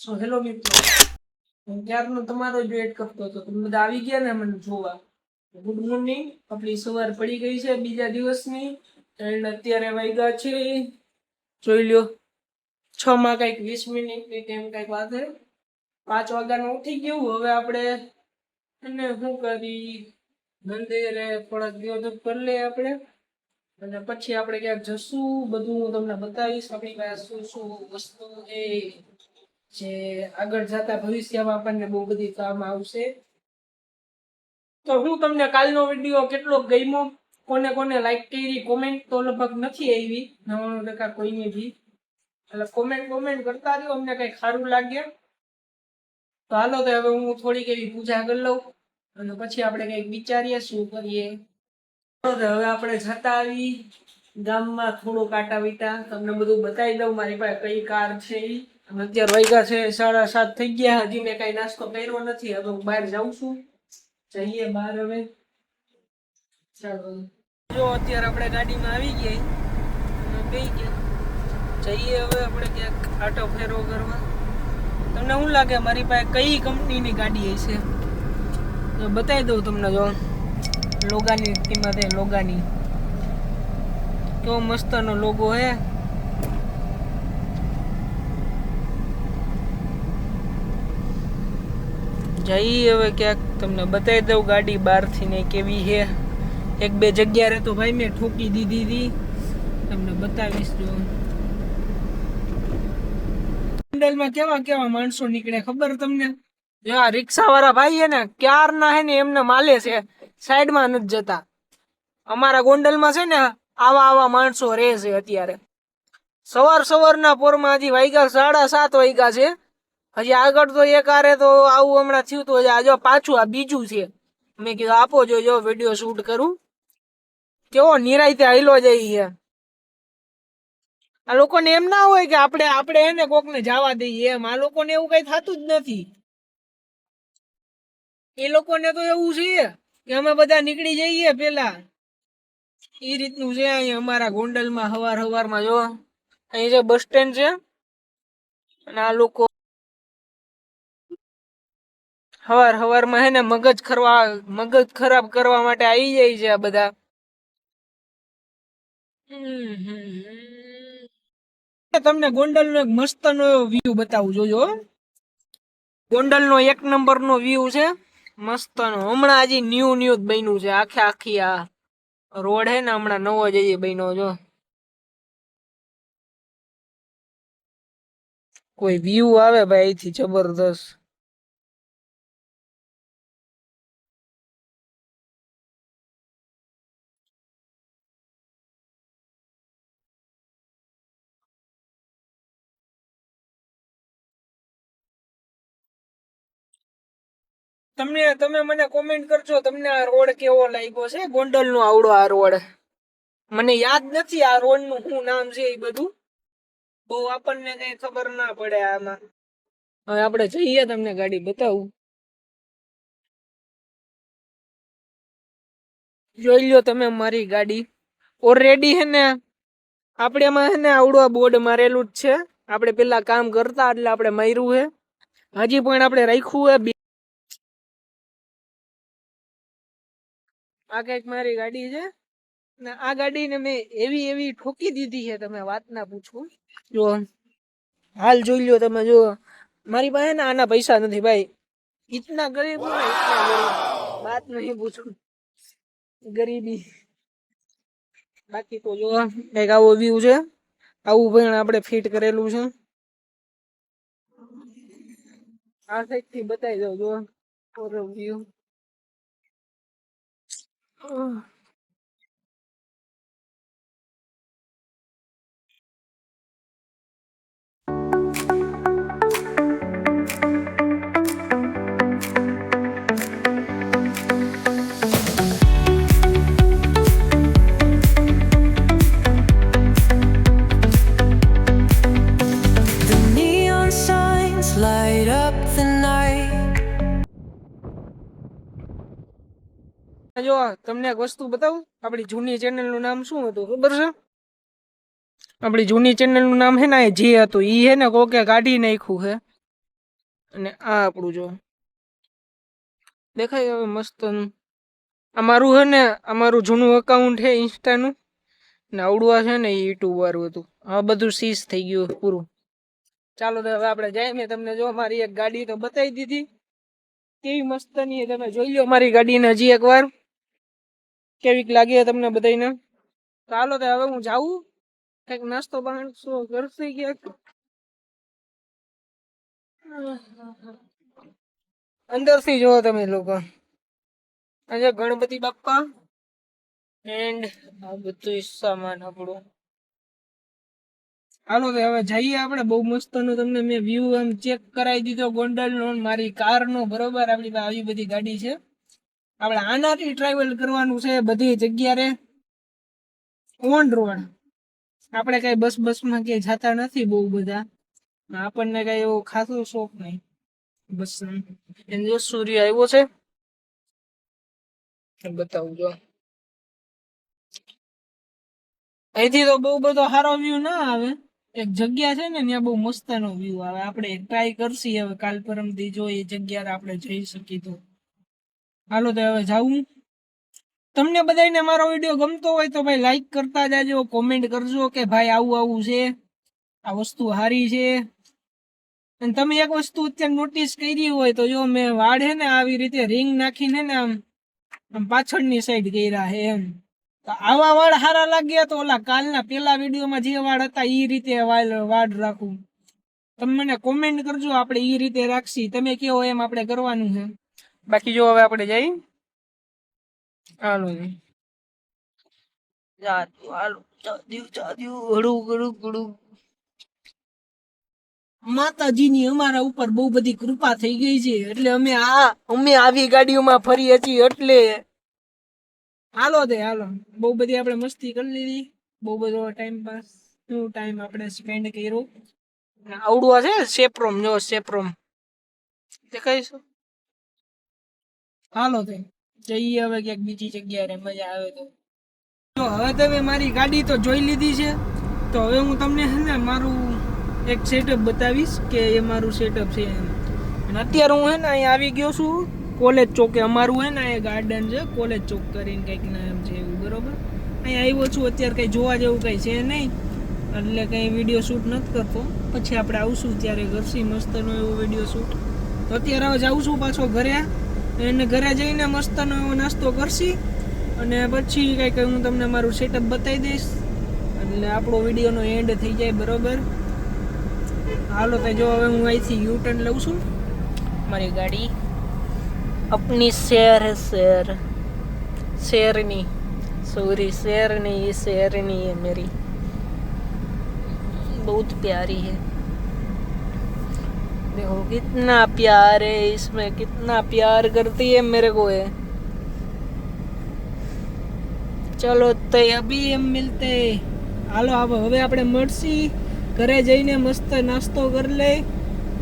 So hello મિત્રો, હું ક્યારનો તમારો જ વેટ કરતો હતો. તમે બધા આવી ગયા ને મને જોવા. Good morning. આપણી સવાર પડી ગઈ છે બીજા દિવસની. એન્ડ અત્યારે વાગ્યા છે, જોઈ લ્યો, 6 માં કઈક 20 મિનિટની તેમ કઈક વાત છે. 5 વાગ્યાનું ઉઠી ગયું. હવે આપણે એને શું કરી, મંદિરે થોડાક દિવસ કરી લઈએ આપણે, અને પછી આપણે ક્યાંક જશું. બધું હું તમને બતાવીશ. આપણી પાસે શું શું વસ્તુ છે જે આગળ જતા ભવિષ્યમાં આપણને બહુ બધી કામ આવશે. તો હું તમને કાલનો વિડીયો કેટલો ગમ્યો, કોને કોને લાઈક કરી, કોમેન્ટ તો લગભગ નથી આવી 99% કોઈને બી. એટલે કોમેન્ટ કરતા રહ્યો, અમને કઈ સારું લાગે. તો હાલો, તો હવે હું થોડીક એવી પૂજા કરી લઉં અને પછી આપણે કઈક વિચારીએ શું કરીએ. હવે આપણે જતા આવી ગામમાં, થોડું કાંટા વીટા તમને બધું બતાવી દઉં. મારી પાસે કઈ કાર છે ઈ. અને અત્યારે વાગ્યા છે 7:30 થઈ ગયા. હજી મેં કઈ નાસ્તો કર્યો નથી. હવે હું બહાર જાઉં છું. જઈએ બહાર હવે. ચાલો, જો અત્યારે આપણે ગાડીમાં આવી ગયા, બેસી ગયા. જઈએ હવે આપણે ક્યાંક આટો ફેરો કરવા. તમને શું લાગે મારી પાસે કઈ કંપનીની ગાડી હશે? બતાવી દઉં તમને. જો લોગાની કિંમત હે, લોગાની. કેવો મસ્તનો લોગો હે. જઈ હવે ક્યાંક તમને બતાવી દઉં ગાડી બહારથી ને કેવી છે. એક બે જગ્યાએ તો ભાઈ મેં ઠોકી દીધી હતી, તમને બતાવીશ. જો મંડળમાં કેવા કેવા માણસો નીકળે ખબર તમને? જો આ રિક્ષા વાળા ભાઈ હે ને, ક્યારના હે ને એમને માલે છે, સાઈડમાં નથી જતા. અમારા ગોંડલમાં છે ને આવા આવા માણસો રહે છે અત્યારે. સવારના પોરમાં હજી વાગ્યા 7:30 વાગ્યા છે. હજી આગળ તો એક આરે તો આવું હમણાં થયું. તો આજો પાછું આ બીજું છે. મેં કીધું આપો જો વિડીયો શૂટ કરું. કેવો નિરાયતે હાઈલો જાય છે. આ લોકોને એમ ના હોય કે આપણે એને કોકને જવા દઈએ એમ. આ લોકોને એવું કઈ થતું જ નથી. એ લોકોને તો એવું છે કે અમે બધા નીકળી જઈએ પેલા. એ રીતનું છે અહીંયા અમારા ગોંડલમાં. હવારમાં જો અહીં જે બસ સ્ટેન્ડ છે, અને આ લોકો હવારમાં હે ને મગજ ખરાબ કરવા માટે આવી જાય છે આ બધા. તમને ગોંડલ નો એક મસ્ત નો વ્યૂ બતાવું, જોજો. ગોંડલ નો 1 નંબર નો વ્યૂ છે, મસ્ત નો. હમણાં હજી ન્યુ જ બન્યું છે. આખી આ રોડ હે ને હમણાં નવો જ હજી બન્યો. જો કોઈ વ્યૂ આવે ભાઈ અહીંથી જબરદસ્ત. તમે મને કોમેન્ટ કરજો, તમને આ રોડ કેવો લાગ્યો છે, ગોંડલ નો આવડો આ રોડ. મને યાદ નથી આ રોડ નું શું નામ છે એ બધું. બહુ આપણને કઈ ખબર ના પડે આમાં. હવે આપણે જઈએ, તમને ગાડી બતાવું. જોઈ લ્યો તમે મારી ગાડી. ઓલરેડી હે ને આપણે એમાં હે ને આવડું બોર્ડ મારેલું જ છે. આપણે પેલા કામ કરતા એટલે આપણે માર્યું હે. હજી પણ આપણે રાખ્યું હે. આ કઈક મારી ગાડી છે ને આ ગાડીને મેં એવી ઠોકી દીધી છે, તમે વાત ના પૂછો. જો હાલ જોઈ લ્યો તમે. જો મારી પાસે ને આના પૈસા નથી ભાઈ. ઇતના ગરીબ હું ને ઇતના ગરીબ, વાત નહીં પૂછો. ગરીબી. બાકી તો જો કઈક આવો વ્યૂ છે. આવું પણ આપણે ફિટ કરેલું છે. આ સાઈડ થી બતાવી દઉં. જો ઓરો view. The neon signs light up the night. જો તમને એક વસ્તુ બતાવું. આપણી જૂની ચેનલ નું નામ શું હતું ખબર છે? આપણી જૂની ચેનલ નું નામ હે ને જે હતું ઈ હે ને કોકે કાઢી નાખ્યું છે. અને આ આપણું જો દેખાય હવે મસ્તનું. અમારું હે ને અમારું જૂનું અકાઉન્ટ છે ઇન્સ્ટાનું ને આવડું આ છે ને એ યુટ્યુબ વાળું હતું. આ બધું સીઝ થઈ ગયું પૂરું. ચાલો તો હવે આપણે જઈએ. મેં તમને જો મારી એક ગાડી તો બતાવી દીધી કેવી મસ્તની. તમે જોઈ લો મારી ગાડીને હજી એકવાર કેવીક લાગી તમને બધાને. ચાલો તો હવે હું જાઉં કંઈક નાસ્તો બાણસો કરશે ક્યાંક. અંદરથી જોવો તમે લોકો. આજે ગણપતિ બાપ્પા એન્ડ આ બધું સામાન આપણું. હાલો તો હવે જઈએ આપણે. બહુ મસ્તનો તમને મેં વ્યૂ આમ ચેક કરાવી દીધો ગોંડલનો, મારી કારનો. બરોબર, આપણી પાસે આવી બધી ગાડી છે. આપણે આનાથી ટ્રાવેલ કરવાનું છે બધી જગ્યાએ ઓન રોડ. આપણે કઈ બસમાં ક્યાંય જતા નથી બહુ બધા. આપણને કઈ એવો ખાસો શોખ નહીં બસ. એને જો સૂર્ય આવ્યો છે બતાવું જો. અહીંથી તો બહુ બધો સારો વ્યૂ ના આવે. એક જગ્યા છે ને ત્યાં બહુ મસ્તનો વ્યૂ આવે. આપણે ટ્રાય કરશી હવે કાલ પરમથી જો એ જગ્યાએ આપણે જઈ શકીએ તો. હાલો તો હવે જાવું. તમને બધાને મારો વિડીયો ગમતો હોય તો ભાઈ લાઈક કરતા જાજો, કોમેન્ટ કરજો કે ભાઈ આવું આવું છે, આ વસ્તુ સારી છે. અને તમે એક વસ્તુ અત્યારે નોટિસ કરી હોય તો જો મેં વાળ હે ને આવી રીતે રિંગ નાખીને ને આમ પાછળની સાઈડ કર્યા છે એમ. તો આવા વાળ સારા લાગ્યા તો ઓલા કાલના પેલા વિડીયોમાં જે વાળ હતા એ રીતે વાળ રાખું. તમે મને કોમેન્ટ કરજો, આપણે એ રીતે રાખશી. તમે કહો એમ આપણે કરવાનું છે. બાકી જો હવે આપણે જઈ. હાલો માતાજીની અમારા ઉપર બહુ બધી કૃપા થઈ ગઈ છે એટલે અમે આવી ગાડીઓમાં ફરી હતી એટલે. હાલો બહુ બધી આપણે મસ્તી કરી લીધી. બહુ બધો ટાઈમ પાસ ટાઈમ આપણે સ્પેન્ડ કર્યો. આવડું છે સેપ્રોમ. જો સેપ્રોમ દેખાઈશું. હાલો તો જઈએ હવે ક્યાંક બીજી જગ્યાએ મજા આવે તો. જો હવે તમે મારી ગાડી તો જોઈ લીધી છે તો હવે હું તમને છે ને મારું એક સેટઅપ બતાવીશ કે એ મારું સેટઅપ છે એમ. અને અત્યારે હું હે ને અહીંયા આવી ગયો છું કોલેજ ચોકે. અમારું હે ને એ ગાર્ડન છે કોલેજ ચોક કરીને કંઈક નામ છે એવું. બરોબર, અહીંયા આવ્યો છું. અત્યારે કંઈ જોવા જેવું કંઈ છે નહીં એટલે કંઈ વિડીયો શૂટ નથી કરતો. પછી આપણે આવશું ત્યારે કરશી મસ્તનો એવો વિડીયો શૂટ. તો અત્યારે હવે જાઉં છું પાછો ઘરે. એને ઘરે જઈને મસ્તનો એવો નાસ્તો કરશી અને પછી કંઈક હું તમને મારું સેટઅપ બતાવી દઈશ એટલે આપણો વિડીયોનો એન્ડ થઈ જાય. બરોબર, હાલો તો જો હવે હું અહીંથી યુ ટર્ન લઉં છું. મારી ગાડી अपनी शेर है शेर, शेरनी सॉरी शेर नहीं ये शेरनी है मेरी, बहुत प्यारी है. देखो कितना प्यार है इसमें, कितना प्यार करती है मेरे को है. चलो तो अभी हम मिलते. હાલો હવે આપણે મળશી ઘરે જઈને મસ્ત નાસ્તો કરી લે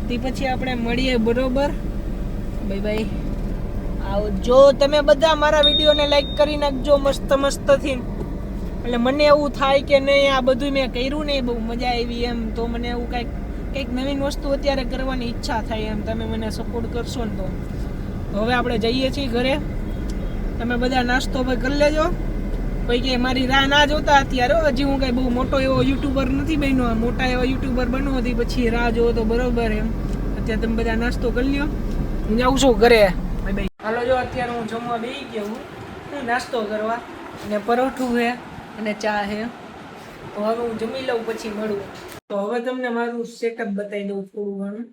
તે પછી આપણે મળીએ. બરોબર, બાય બાય. આવજો. તમે બધા મારા વિડીયોને લાઈક કરી નાખજો મસ્તથી. એટલે મને એવું થાય કે નહીં આ બધું મેં કર્યું ને બહુ મજા આવી એમ. તો મને એવું કંઈક નવીન વસ્તુ અત્યારે કરવાની ઈચ્છા થાય એમ. તમે મને સપોર્ટ કરશો ને તો. હવે આપણે જઈએ છીએ ઘરે. તમે બધા નાસ્તો ભાઈ કરી લેજો. કોઈ કે મારી રાહ ના જોતા અત્યારે. હજી હું કઈ બહુ મોટો એવો યુટ્યુબર નથી બન્યો. મોટા એવા યુટ્યુબર બનવો હતી પછી રાહ જોવો તો બરોબર એમ. અત્યારે તમે બધા નાસ્તો કરી લ્યો. હું જાઉં છું ઘરે. Bye bye. હાલો જો અત્યારે હું જમવા બેસી ગયો હું નાસ્તો કરવા. અને પરોઠું છે અને ચા છે. તો હવે હું જમી લઉં પછી મળું. તો હવે તમને મારું સેટઅપ બતાવી દઉં થોડું ઘણું.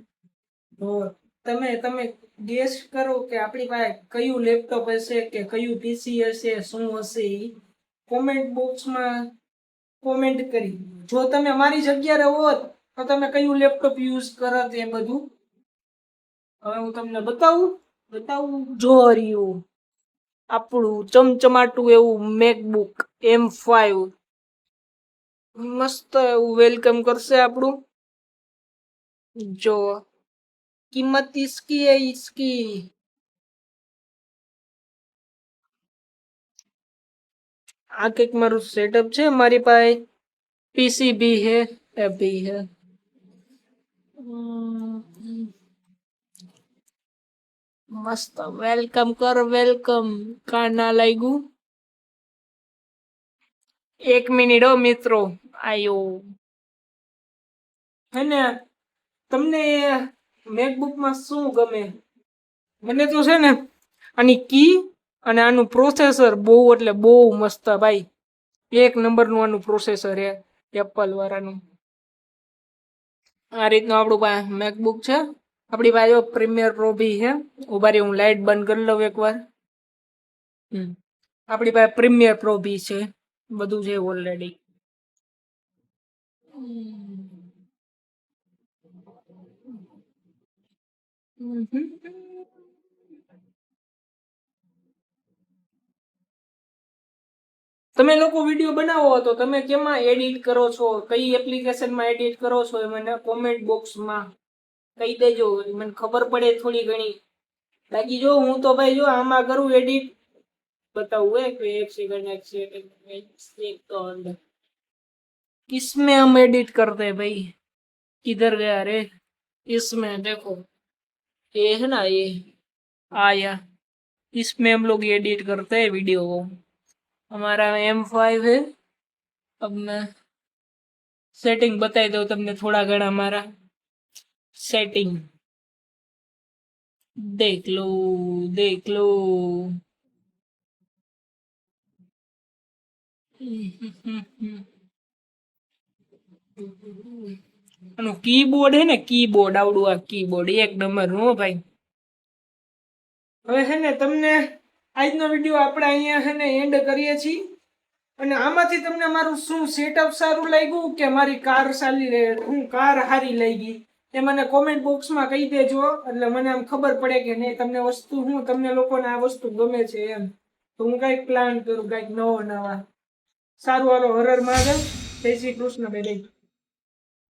તો તમે ગેસ કરો કે આપણી પાસે કયું લેપટોપ હશે કે કયું પીસી હશે, શું હશે એ કોમેન્ટ બોક્સમાં કોમેન્ટ કરી. જો તમે મારી જગ્યાએ હોત તો તમે કયું લેપટોપ યુઝ કરત એ બધું હવે હું તમને બતાવું. જો રહ્યું આપણું ચમચમાટું એવું મેકબુક M5 મસ્ત એવું વેલકમ કરશે આપણું. જો કિંમત इसकी है इसकी. આ કંઈક મારું સેટઅપ છે. મારી પાસે પીસી भी है, टैब भी है. મસ્ત વેલકમ કર વેલકમ. કા ના લાગ્યું? 1 મિનિટ હો મિત્રો, આયો. હે ને તમને મેકબુક માં શું ગમે? મને તો છે ને આની કી અને આનું પ્રોસેસર બહુ એટલે બહુ મસ્ત ભાઈ. 1 નંબરનું આનું પ્રોસેસર હે એપલ વાળાનું. આ રીતનું આપણું પાસે મેકબુક છે. આપણી પાસે પ્રીમિયર પ્રો બી છે. ઉભા રહી, હું લાઇટ બંધ કરી લઉં એકવાર. આપણી પાસે પ્રીમિયર પ્રો બી છે, બધું છે ઓલરેડી. તમે લોકો વિડીયો બનાવો તો તમે કેમાં એડિટ કરો છો, કઈ એપ્લિકેશનમાં એડિટ કરો છો એ મને કોમેન્ટ બોક્સમાં કહી દેજો, મને ખબર પડે થોડી ઘણી. બાકી જો હું તો ભાઈ જો આમાં કરું એડિટ, बताऊँ कि 1 सेकंड किसमें हम एडिट करते हैं भाई? किधर गया रे? इसमें देखो, ये है ना, ये आया, इसमें हम लोग एडिट करते हैं वीडियो को. हमारा M5 है. अब मैं सेटिंग बताई दो तुमने थोड़ा घना. हमारा सेटिंग देख लो, देख लो. આનું કીબોર્ડ હે ને, કીબોર્ડ આવડું, આ કીબોર્ડ 1 નંબર નું હો ભાઈ. હવે છે ને તમને આજનો વિડીયો આપણે અહીંયા છે ને એન્ડ કરીએ છીએ. અને આમાંથી તમને મારું શું સેટઅપ સારું લાગ્યું કે મારી કાર સારી રહે, હું કાર સારી લાગી એ મને કોમેન્ટ બોક્સમાં કહી દેજો, એટલે મને આમ ખબર પડે કે નહીં તમને વસ્તુ હું તમને લોકોને આ વસ્તુ ગમે છે એમ. તો હું કંઈક પ્લાન કરું, કંઈક નવો નવા. સારું, હાલો, હર હર મહાદેવ, જય શ્રી કૃષ્ણ ભાઈ.